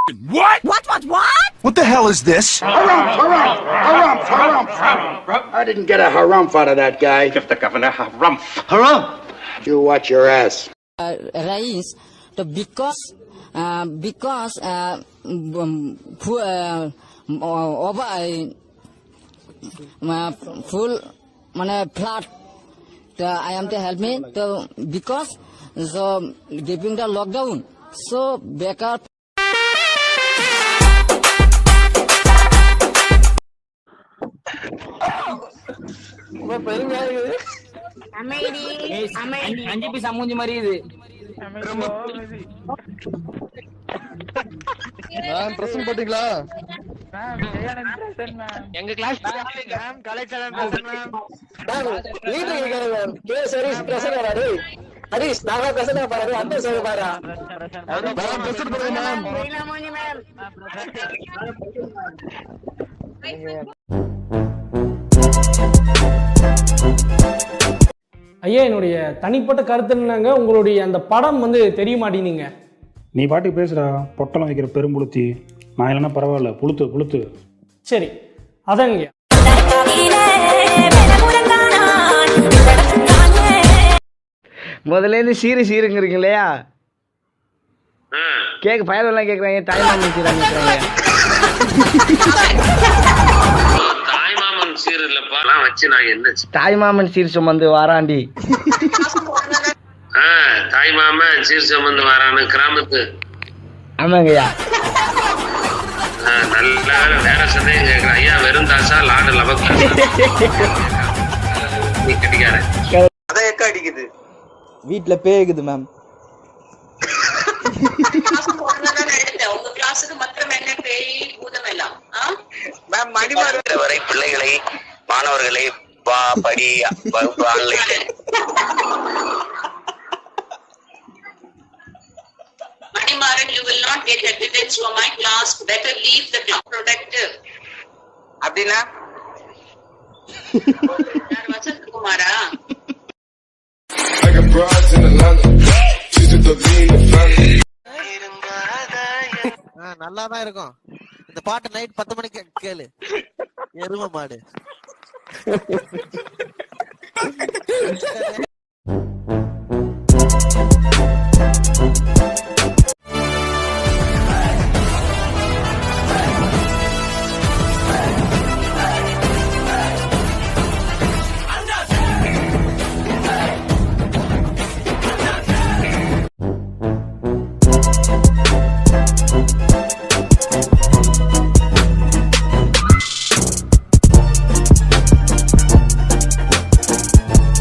What? What the hell is this? Harumph. I didn't get a harumph out of that guy. Give the governor harumph. Harumph? You watch your ass. Rise because full flat I am to help me because so giving the lockdown so backup. அஞ்சு piece அம்மூஞ்சி மாதிரி இது ma'am present போட்டீங்களா? எங்க class ma'am collector present ma'am. Leader இருக்காரு ma'am. K service present வராரு. ஹரிஷ் நாங்க present பாரு அந்த சேவ பாரு. மேம் பிரசன்ட் பண்ணுங்க மேம். ரீலாமோனி மேம். ஐயா என்னுடைய தனிப்பட்ட கருத்து என்னங்க, உங்களுடைய அந்த படம் வந்து தெரிய மாட்டேங்குதுங்க. நீ பாட்டுக்கு பேசுடா, பொட்டலம் வைக்கிற பெரும்புளுத்தி. நான் இல்லைன்னா பரவாயில்ல, புளுத்து. சரி அதாங்க. முதல்ல இருந்து சீருங்கிறீங்க இல்லையா? கேக்கு பயரெல்லாம் கேட்குறாங்க, தாய்மாமன் சீராங்க. தாய்மாமன் சீர் சுமந்து வாராண்டி. தாய்மாமன் சீர் சுமந்து வாரான்னு கிராமத்து. ஆமாங்கய்யா. நல்ல வேற சந்தேகம் கேட்கிறேன் ஐயா. வெறும் தாசா லாடு லபக்கு நீ கட்டிக்கார அதை எக்க அடிக்குது. வீட்டுல பேகுது மேம். உங்க கிளாஸுக்கு மாத்திரம் என்ன பேய் பூதம் எல்லாம் மேம் மணிமாறு வரை பிள்ளைகளை மாணவர்களை படி வகுப்பு online. Manimaran, you will not get attendance for my class. Better leave the class. Productive. அப்படின்னா வசந்த் குமாரா? நல்லாதான் இருக்கும் இந்த பாட்டு. நைட் 10 மணிக்கு கேளு. எரும மாடு.